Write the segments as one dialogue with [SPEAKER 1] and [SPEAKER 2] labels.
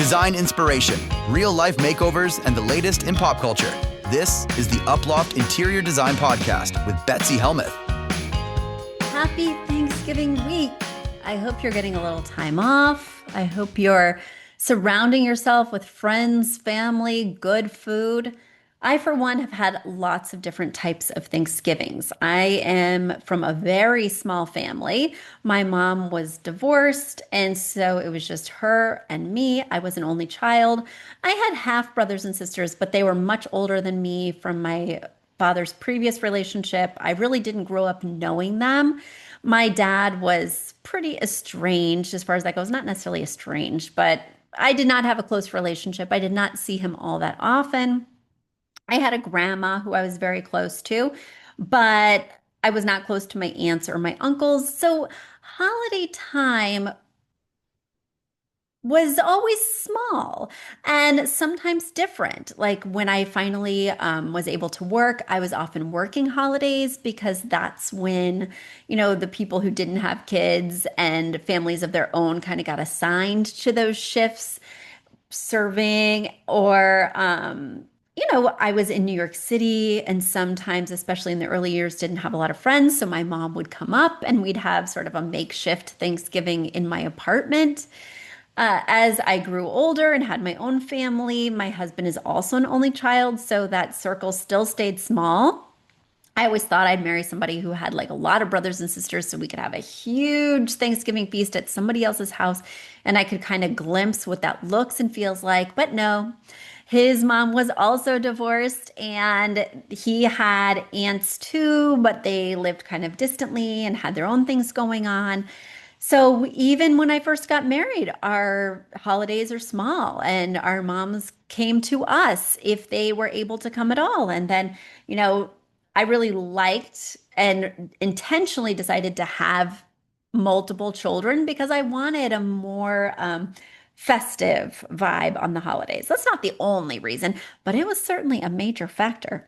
[SPEAKER 1] Design inspiration, real-life makeovers, and the latest in pop culture. This is the Uploft Interior Design Podcast with Betsy Helmuth.
[SPEAKER 2] Happy Thanksgiving week. I hope you're getting a little time off. I hope you're surrounding yourself with friends, family, good food. I, for one, have had lots of different types of Thanksgivings. I am from a very small family. My mom was divorced, and so it was just her and me. I was an only child. I had half brothers and sisters, but they were much older than me from my father's previous relationship. I really didn't grow up knowing them. My dad was pretty estranged as far as that goes. Not necessarily estranged, but I did not have a close relationship. I did not see him all that often. I had a grandma who I was very close to, but I was not close to my aunts or my uncles. So holiday time was always small and sometimes different. Like when I finally was able to work, I was often working holidays because that's when, the people who didn't have kids and families of their own kind of got assigned to those shifts, serving or, I was in New York City and sometimes, especially in the early years, didn't have a lot of friends. So my mom would come up and we'd have sort of a makeshift Thanksgiving in my apartment. As I grew older and had my own family, my husband is also an only child, so that circle still stayed small. I always thought I'd marry somebody who had like a lot of brothers and sisters so we could have a huge Thanksgiving feast at somebody else's house and I could kind of glimpse what that looks and feels like. But no, his mom was also divorced and he had aunts too, but they lived kind of distantly and had their own things going on. So even when I first got married, our holidays are small and our moms came to us if they were able to come at all. And then, I really liked and intentionally decided to have multiple children because I wanted a more festive vibe on the holidays. That's not the only reason, but it was certainly a major factor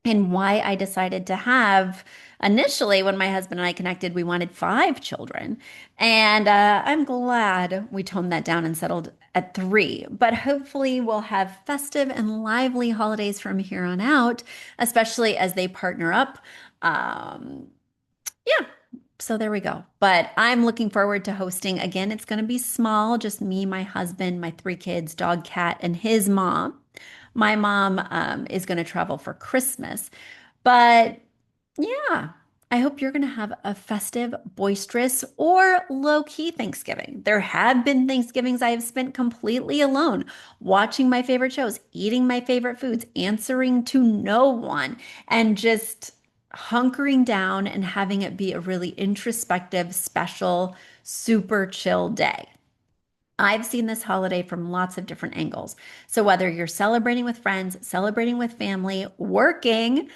[SPEAKER 2] in why I decided to have, initially when my husband and I connected, we wanted 5 children. And I'm glad we toned that down and settled at 3. But hopefully we'll have festive and lively holidays from here on out, especially as they partner up. Yeah. So there we go. But I'm looking forward to hosting again. It's going to be small, just me, my husband, my 3 kids, dog, cat, and his mom. My mom is going to travel for Christmas. But yeah, I hope you're going to have a festive, boisterous, or low-key Thanksgiving. There have been Thanksgivings I have spent completely alone, watching my favorite shows, eating my favorite foods, answering to no one, and just hunkering down and having it be a really introspective, special, super chill day. I've seen this holiday from lots of different angles. So whether you're celebrating with friends, celebrating with family, working,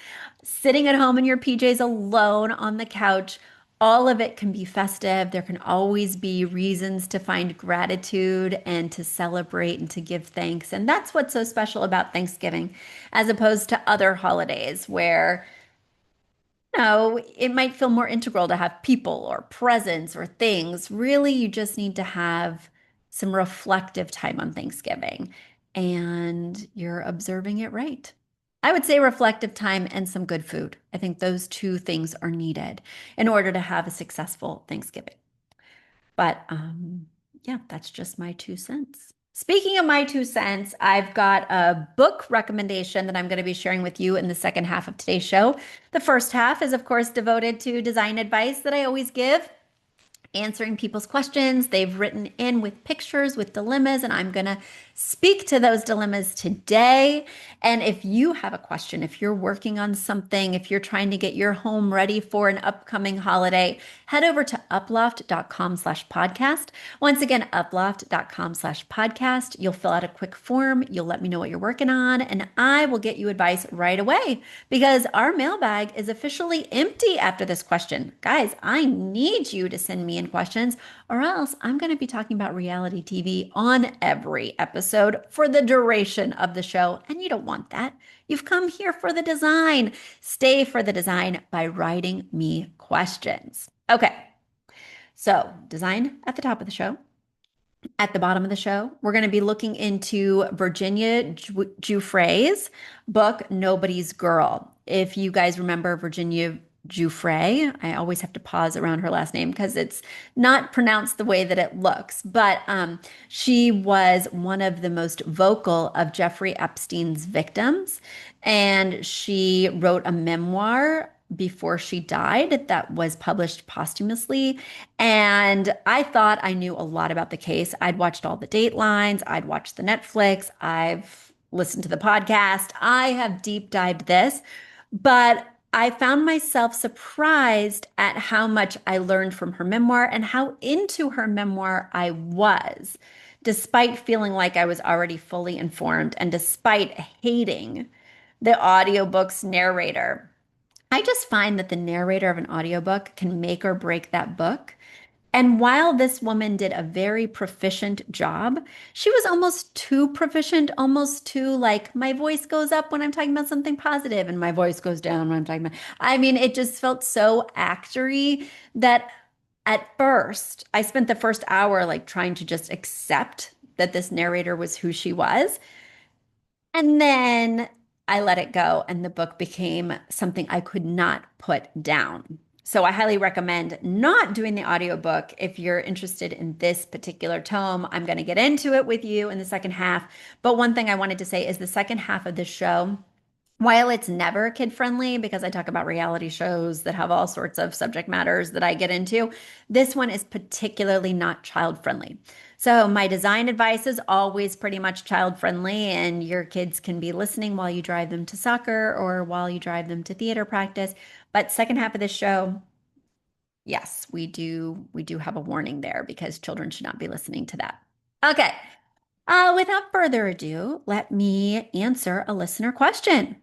[SPEAKER 2] sitting at home in your PJs alone on the couch, all of it can be festive. There can always be reasons to find gratitude and to celebrate and to give thanks. And that's what's so special about Thanksgiving, as opposed to other holidays where it might feel more integral to have people or presents or things. Really, you just need to have some reflective time on Thanksgiving and you're observing it right. I would say reflective time and some good food. I think those 2 things are needed in order to have a successful Thanksgiving. But yeah, that's just my 2 cents. Speaking of my 2 cents, I've got a book recommendation that I'm going to be sharing with you in the second half of today's show. The first half is, of course, devoted to design advice that I always give, answering people's questions. They've written in with pictures, with dilemmas, and I'm going to speak to those dilemmas today. And if you have a question, if you're working on something, if you're trying to get your home ready for an upcoming holiday, head over to uploft.com/podcast. Once again, uploft.com/podcast. You'll fill out a quick form. You'll let me know what you're working on, and I will get you advice right away because our mailbag is officially empty after this question. Guys, I need you to send me in questions or else I'm going to be talking about reality TV on every episode for the duration of the show. And you don't want that. You've come here for the design. Stay for the design by writing me questions. Okay. So design at the top of the show. at the bottom of the show. We're going to be looking into Virginia Giuffre's book, Nobody's Girl. If you guys remember Virginia Giuffre, I always have to pause around her last name because it's not pronounced the way that it looks. But she was one of the most vocal of Jeffrey Epstein's victims. And she wrote a memoir before she died that was published posthumously. And I thought I knew a lot about the case. I'd watched all the Datelines, I'd watched the Netflix, I've listened to the podcast, I have deep dived this, but I found myself surprised at how much I learned from her memoir and how into her memoir I was, despite feeling like I was already fully informed and despite hating the audiobook's narrator. I just find that the narrator of an audiobook can make or break that book. And while this woman did a very proficient job, she was almost too proficient, almost too like my voice goes up when I'm talking about something positive and my voice goes down when I'm talking about. I mean, it just felt so actory that at first I spent the first hour like trying to just accept that this narrator was who she was. And then I let it go, and the book became something I could not put down. So I highly recommend not doing the audiobook if you're interested in this particular tome. I'm going to get into it with you in the second half. But one thing I wanted to say is the second half of the show, while it's never kid friendly because I talk about reality shows that have all sorts of subject matters that I get into, this one is particularly not child friendly. So my design advice is always pretty much child friendly, and your kids can be listening while you drive them to soccer or while you drive them to theater practice. But second half of the show, yes, we do have a warning there because children should not be listening to that. Okay. Without further ado, let me answer a listener question.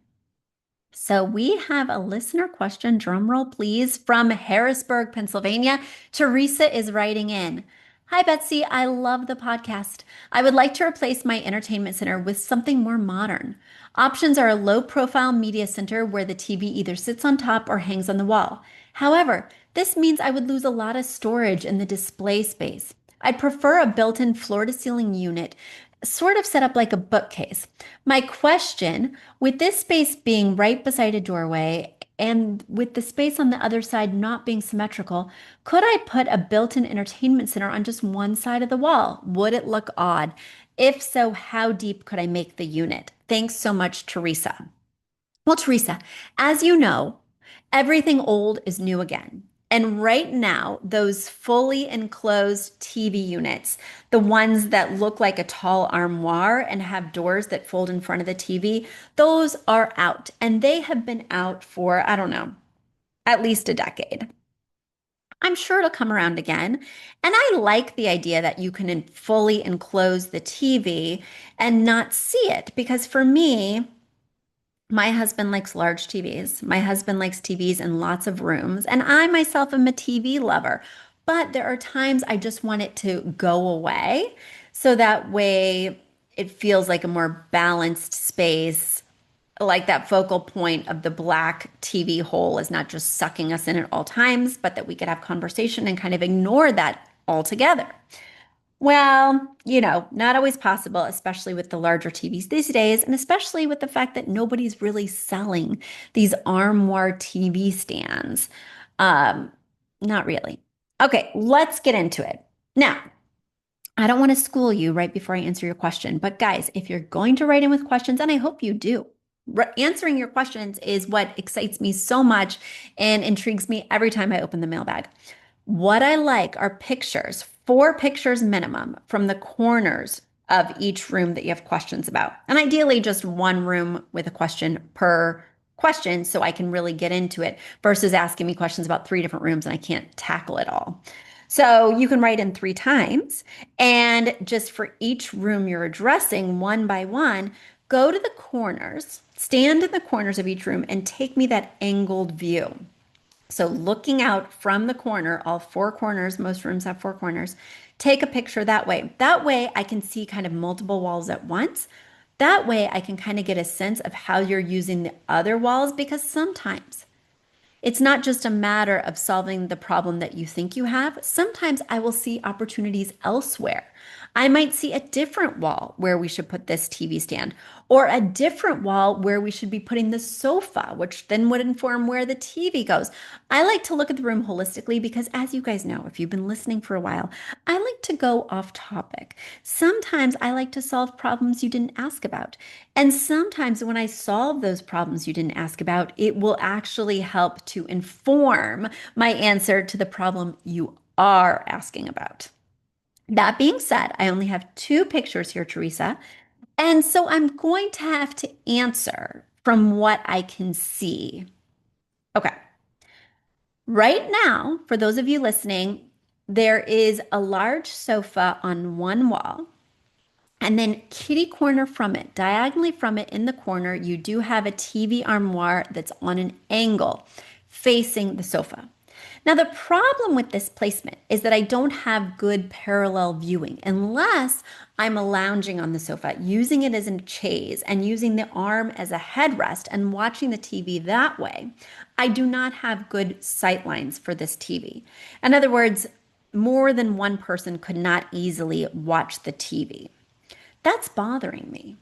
[SPEAKER 2] So we have a listener question, drum roll please, from Harrisburg, Pennsylvania. Theresa is writing in. Hi, Betsy. I love the podcast. I would like to replace my entertainment center with something more modern. Options are a low profile media center where the TV either sits on top or hangs on the wall. However, this means I would lose a lot of storage in the display space. I'd prefer a built in floor to ceiling unit, sort of set up like a bookcase. My question, with this space being right beside a doorway and with the space on the other side not being symmetrical, could I put a built-in entertainment center on just one side of the wall? Would it look odd? If so, how deep could I make the unit? Thanks so much, Theresa. Well, Theresa, as you know, everything old is new again. And right now, those fully enclosed TV units, the ones that look like a tall armoire and have doors that fold in front of the TV, those are out. And they have been out for, I don't know, at least a decade. I'm sure it'll come around again. And I like the idea that you can fully enclose the TV and not see it because for me, my husband likes large TVs. My husband likes TVs in lots of rooms. And I myself am a TV lover. But there are times I just want it to go away. So that way it feels like a more balanced space, like that focal point of the black TV hole is not just sucking us in at all times, but that we could have conversation and kind of ignore that altogether. Well, not always possible, especially with the larger TVs these days, and especially with the fact that nobody's really selling these armoire TV stands. Um, Not really. Okay, let's get into it. Now, I don't want to school you right before I answer your question, but guys, if you're going to write in with questions, and I hope you do, answering your questions is what excites me so much and intrigues me every time I open the mailbag. What I like are pictures, 4 pictures minimum from the corners of each room that you have questions about. And ideally, just one room with a question per question so I can really get into it versus asking me questions about 3 different rooms and I can't tackle it all. So you can write in 3 times, and just for each room you're addressing one by one, go to the corners, stand in the corners of each room, and take me that angled view. So looking out from the corner, all 4 corners, most rooms have 4 corners, take a picture that way. That way I can see kind of multiple walls at once. That way I can kind of get a sense of how you're using the other walls because sometimes it's not just a matter of solving the problem that you think you have. Sometimes I will see opportunities elsewhere. I might see a different wall where we should put this TV stand, or a different wall where we should be putting the sofa, which then would inform where the TV goes. I like to look at the room holistically because, as you guys know, if you've been listening for a while, I like to go off topic. Sometimes I like to solve problems you didn't ask about. And sometimes when I solve those problems you didn't ask about, it will actually help to inform my answer to the problem you are asking about. That being said, I only have two pictures here, Theresa. And so I'm going to have to answer from what I can see. Okay. Right now, for those of you listening, there is a large sofa on one wall. And then kitty corner from it, diagonally from it in the corner, you do have a TV armoire that's on an angle facing the sofa. Now, the problem with this placement is that I don't have good parallel viewing unless I'm lounging on the sofa, using it as a chaise and using the arm as a headrest and watching the TV that way. I do not have good sight lines for this TV. In other words, more than one person could not easily watch the TV. That's bothering me.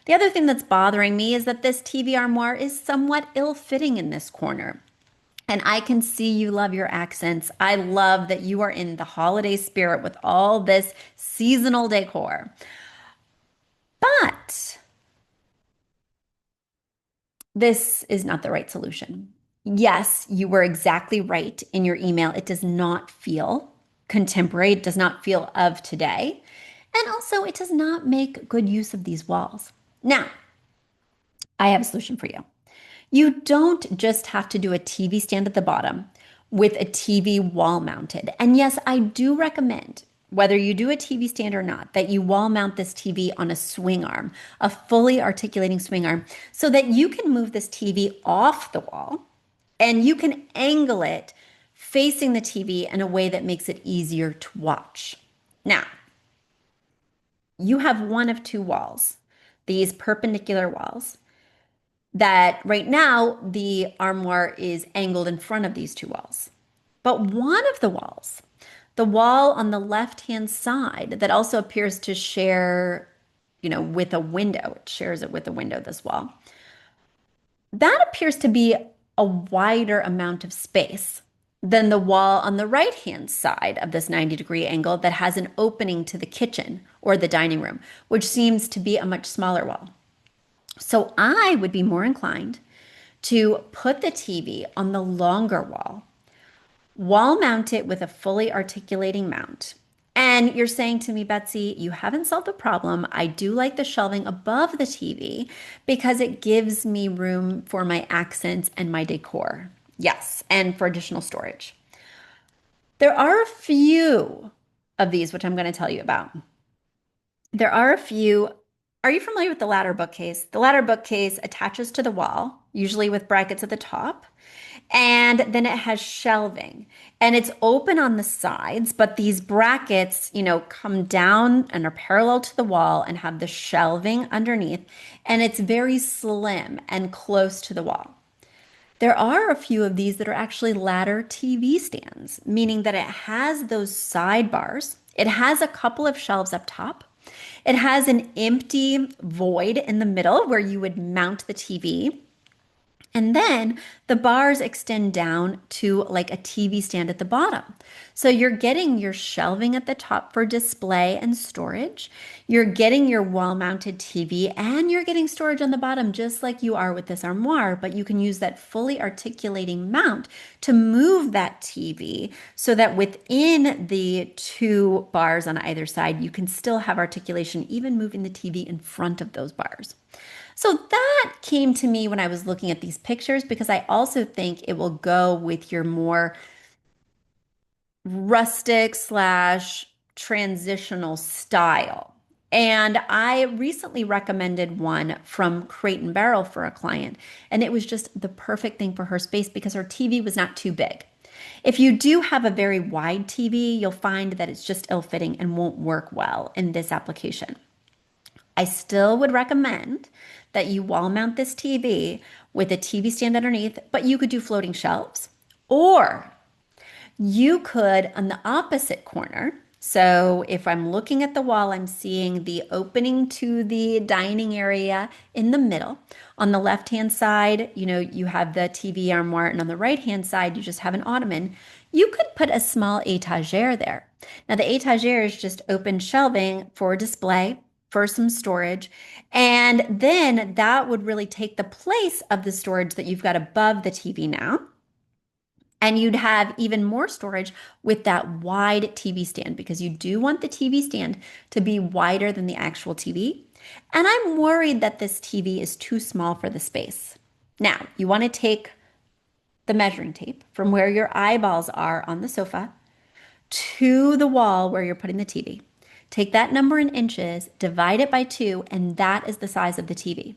[SPEAKER 2] The other thing that's bothering me is that this TV armoire is somewhat ill-fitting in this corner. And I can see you love your accents. I love that you are in the holiday spirit with all this seasonal decor. But this is not the right solution. Yes, you were exactly right in your email. It does not feel contemporary. It does not feel of today. And also, it does not make good use of these walls. Now, I have a solution for you. You don't just have to do a TV stand at the bottom with a TV wall mounted. And yes, I do recommend, whether you do a TV stand or not, that you wall mount this TV on a swing arm, a fully articulating swing arm, so that you can move this TV off the wall and you can angle it facing the TV in a way that makes it easier to watch. Now, you have one of two walls, these perpendicular walls, that right now the armoire is angled in front of these two walls. But one of the walls, the wall on the left-hand side that also appears to share, with a window, it shares it with a window, this wall, that appears to be a wider amount of space than the wall on the right-hand side of this 90-degree angle that has an opening to the kitchen or the dining room, which seems to be a much smaller wall. So I would be more inclined to put the TV on the longer wall mount it with a fully articulating mount. And you're saying to me, Betsy, you haven't solved the problem. I do like the shelving above the TV because it gives me room for my accents and my decor. Yes, and for additional storage. There are a few of these, which I'm going to tell you about. There are a few. Are you familiar with the ladder bookcase? The ladder bookcase attaches to the wall, usually with brackets at the top, and then it has shelving. And it's open on the sides, but these brackets, come down and are parallel to the wall and have the shelving underneath, and it's very slim and close to the wall. There are a few of these that are actually ladder TV stands, meaning that it has those sidebars. It has a couple of shelves up top. It has an empty void in the middle where you would mount the TV. And then the bars extend down to like a TV stand at the bottom. So you're getting your shelving at the top for display and storage. You're getting your wall-mounted TV and you're getting storage on the bottom just like you are with this armoire, but you can use that fully articulating mount to move that TV so that within the two bars on either side, you can still have articulation, even moving the TV in front of those bars. So that came to me when I was looking at these pictures because I also think it will go with your more rustic / transitional style. And I recently recommended one from Crate and Barrel for a client, and it was just the perfect thing for her space because her TV was not too big. If you do have a very wide TV, you'll find that it's just ill-fitting and won't work well in this application. I still would recommend that you wall mount this TV with a TV stand underneath, but you could do floating shelves, or you could on the opposite corner. So if I'm looking at the wall, I'm seeing the opening to the dining area in the middle. On the left-hand side, you have the TV armoire, and on the right-hand side, you just have an ottoman. You could put a small étagère there. Now, the étagère is just open shelving for display, for some storage, and then that would really take the place of the storage that you've got above the TV now. And you'd have even more storage with that wide TV stand because you do want the TV stand to be wider than the actual TV. And I'm worried that this TV is too small for the space. Now, you want to take the measuring tape from where your eyeballs are on the sofa to the wall where you're putting the TV. Take that number in inches, divide it by 2, and that is the size of the TV.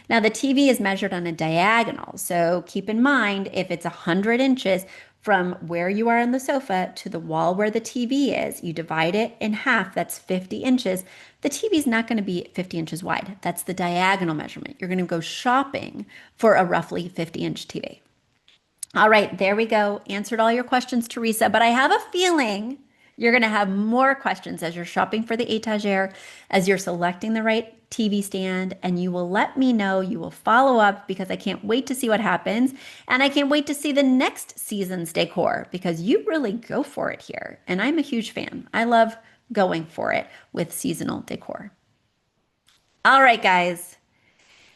[SPEAKER 2] Now, the TV is measured on a diagonal, so keep in mind if it's 100 inches from where you are on the sofa to the wall where the TV is, you divide it in half, that's 50 inches. The TV is not going to be 50 inches wide. That's the diagonal measurement. You're going to go shopping for a roughly 50-inch TV. All right, there we go. Answered all your questions, Theresa, but I have a feeling you're going to have more questions as you're shopping for the étagère, as you're selecting the right TV stand, and you will let me know. You will follow up because I can't wait to see what happens. And I can't wait to see the next season's decor because you really go for it here. And I'm a huge fan. I love going for it with seasonal decor. All right, guys.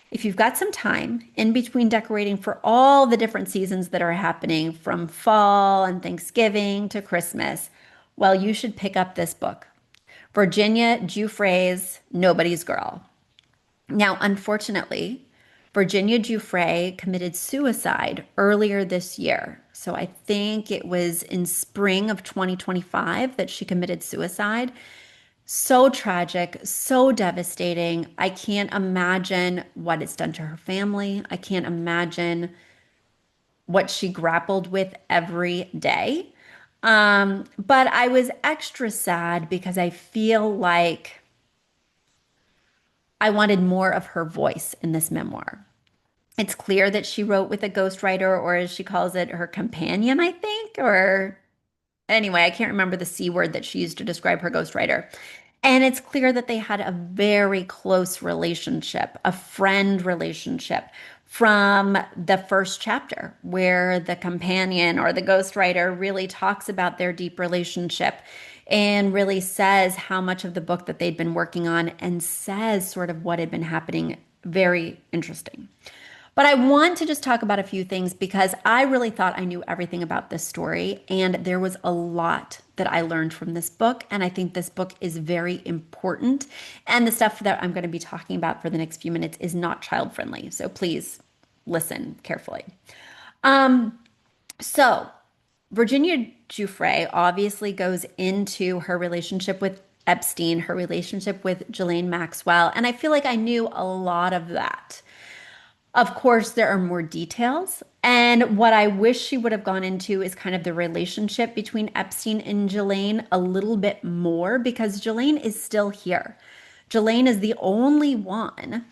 [SPEAKER 2] If you've got some time in between decorating for all the different seasons that are happening from fall and Thanksgiving to Christmas, well, you should pick up this book, Virginia Giuffre's Nobody's Girl. Now, unfortunately, Virginia Giuffre committed suicide earlier this year. So I think it was in spring of 2025 that she committed suicide. So tragic, so devastating. I can't imagine what it's done to her family. I can't imagine what she grappled with every day. But I was extra sad because I feel like I wanted more of her voice in this memoir. It's clear that she wrote with a ghostwriter, or as she calls it, her companion, I think, or anyway, I can't remember the C word that she used to describe her ghostwriter. And it's clear that they had a very close relationship, a friend relationship from the first chapter, where the companion or the ghostwriter really talks about their deep relationship and really says how much of the book that they'd been working on and says sort of what had been happening. Very interesting. But I want to just talk about a few things because I really thought I knew everything about this story, and there was a lot that I learned from this book, and I think this book is very important, and the stuff that I'm going to be talking about for the next few minutes is not child-friendly, so please listen carefully. So Virginia Giuffre obviously goes into her relationship with Epstein, her relationship with Ghislaine Maxwell, and I feel like I knew a lot of that. Of course, there are more details. And what I wish she would have gone into is kind of the relationship between Epstein and Ghislaine a little bit more because Ghislaine is still here. Ghislaine is the only one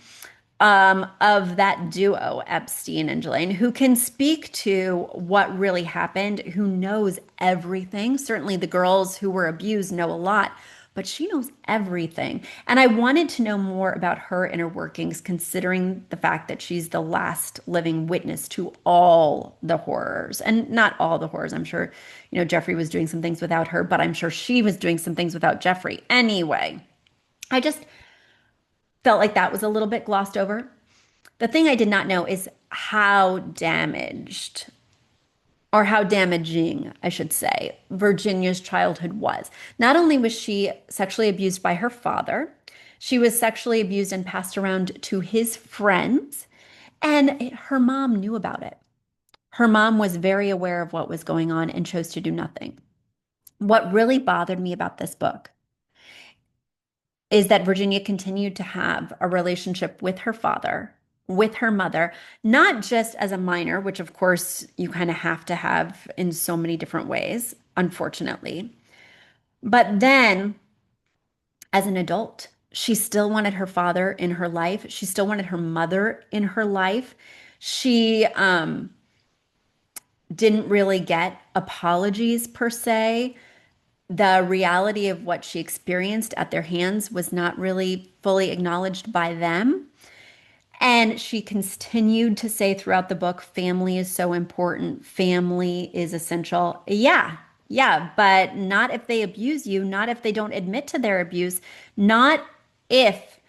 [SPEAKER 2] of that duo, Epstein and Ghislaine, who can speak to what really happened, who knows everything. Certainly the girls who were abused know a lot, but she knows everything. And I wanted to know more about her inner workings, considering the fact that she's the last living witness to all the horrors. And not all the horrors. I'm sure, Jeffrey was doing some things without her, but I'm sure she was doing some things without Jeffrey. Anyway, I just felt like that was a little bit glossed over. The thing I did not know is how damaged or how damaging, I should say, Virginia's childhood was. Not only was she sexually abused by her father, she was sexually abused and passed around to his friends, and her mom knew about it. Her mom was very aware of what was going on and chose to do nothing. What really bothered me about this book is that Virginia continued to have a relationship with her father, with her mother, not just as a minor, which of course you kind of have to have in so many different ways, unfortunately. But then as an adult, she still wanted her father in her life. She still wanted her mother in her life. She didn't really get apologies per se. the reality of what she experienced at their hands was not really fully acknowledged by them. And she continued to say throughout the book, family is so important. Family is essential. Yeah, yeah, but not if they abuse you, not if they don't admit to their abuse, not if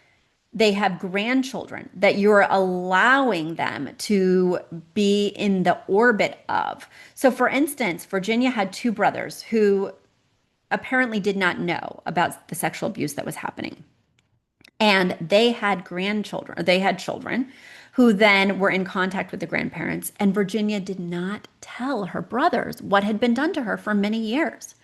[SPEAKER 2] they have grandchildren that you're allowing them to be in the orbit of. So, for instance, Virginia had two brothers who apparently did not know about the sexual abuse that was happening. And they had grandchildren, or they had children who then were in contact with the grandparents. And Virginia did not tell her brothers what had been done to her for many years.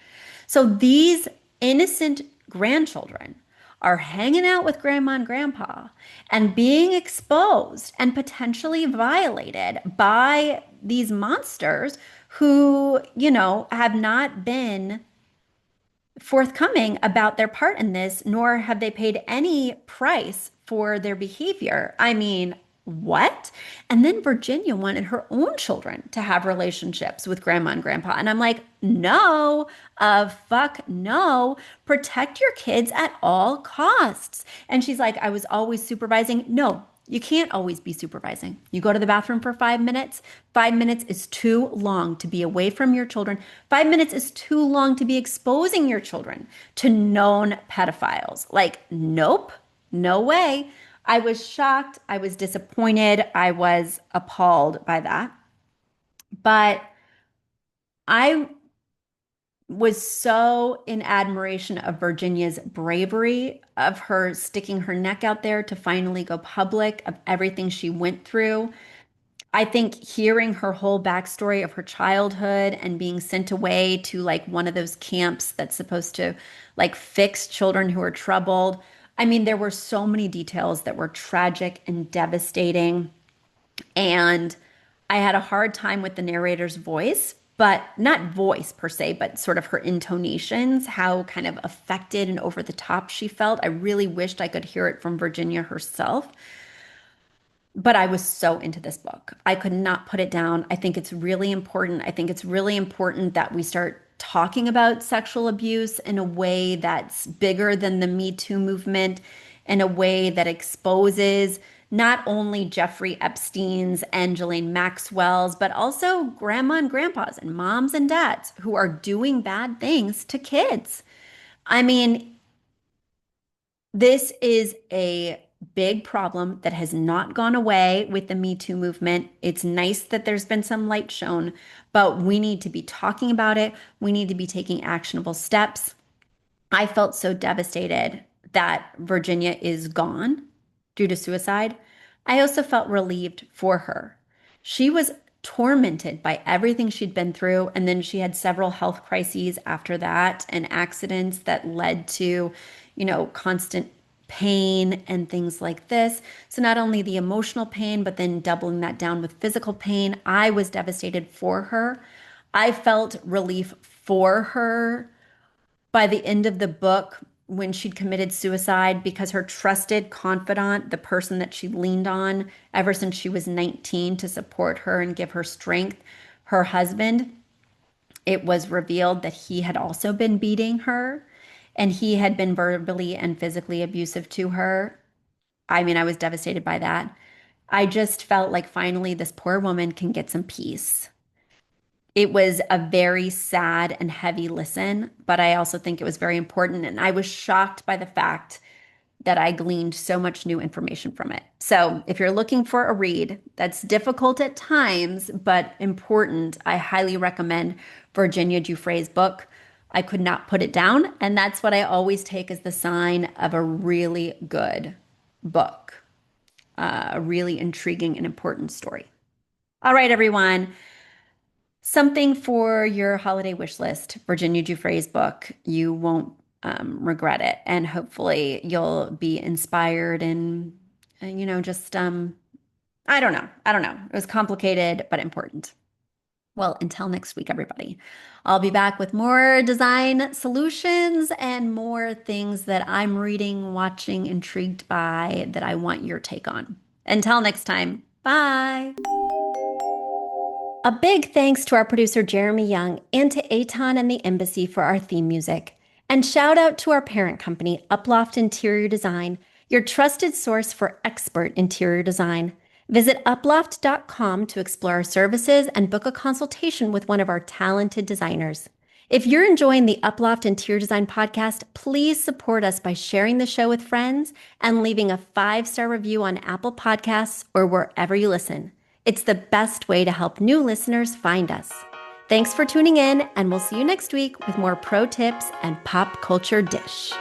[SPEAKER 2] So these innocent grandchildren are hanging out with grandma and grandpa and being exposed and potentially violated by these monsters who, have not been forthcoming about their part in this, nor have they paid any price for their behavior. I mean, what? And then Virginia wanted her own children to have relationships with grandma and grandpa. And I'm like, no, fuck no. Protect your kids at all costs. And she's like, I was always supervising. No, you can't always be supervising. You go to the bathroom for 5 minutes. 5 minutes is too long to be away from your children. 5 minutes is too long to be exposing your children to known pedophiles. Like, nope, no way. I was shocked. I was disappointed. I was appalled by that. But I was so in admiration of Virginia's bravery, of her sticking her neck out there to finally go public, of everything she went through. I think hearing her whole backstory of her childhood and being sent away to like one of those camps that's supposed to like fix children who are troubled. I mean, there were so many details that were tragic and devastating. And I had a hard time with the narrator's voice, but not voice per se, but sort of her intonations, how kind of affected and over the top she felt. I really wished I could hear it from Virginia herself. But I was so into this book. I could not put it down. I think it's really important. I think it's really important that we start talking about sexual abuse in a way that's bigger than the Me Too movement, in a way that exposes not only Jeffrey Epstein's and Ghislaine Maxwell's, but also grandma and grandpas and moms and dads who are doing bad things to kids. I mean, this is a big problem that has not gone away with the Me Too movement. It's nice that there's been some light shown, but we need to be talking about it. We need to be taking actionable steps. I felt so devastated that Virginia is gone due to suicide. I also felt relieved for her. She was tormented by everything she'd been through, and then she had several health crises after that and accidents that led to, constant pain and things like this. So not only the emotional pain, but then doubling that down with physical pain. I was devastated for her. I felt relief for her by the end of the book when she'd committed suicide because her trusted confidant, the person that she leaned on ever since she was 19 to support her and give her strength, her husband, it was revealed that he had also been beating her and he had been verbally and physically abusive to her. I mean, I was devastated by that. I just felt like finally this poor woman can get some peace. It was a very sad and heavy listen, but I also think it was very important. And I was shocked by the fact that I gleaned so much new information from it. So if you're looking for a read that's difficult at times, but important, I highly recommend Virginia Giuffre's book. I could not put it down. And that's what I always take as the sign of a really good book, a really intriguing and important story. All right, everyone. Something for your holiday wish list, Virginia Giuffre's book. You won't regret it. And hopefully you'll be inspired and, just, I don't know. I don't know. It was complicated, but important. Well, until next week, everybody, I'll be back with more design solutions and more things that I'm reading, watching, intrigued by that I want your take on. Until next time, bye. A big thanks to our producer Jeremy Young and to Aton and the Embassy for our theme music. And shout out to our parent company, Uploft Interior Design, your trusted source for expert interior design. Visit uploft.com to explore our services and book a consultation with one of our talented designers. If you're enjoying the Uploft Interior Design Podcast, please support us by sharing the show with friends and leaving a 5-star review on Apple Podcasts or wherever you listen. It's the best way to help new listeners find us. Thanks for tuning in, and we'll see you next week with more pro tips and pop culture dish.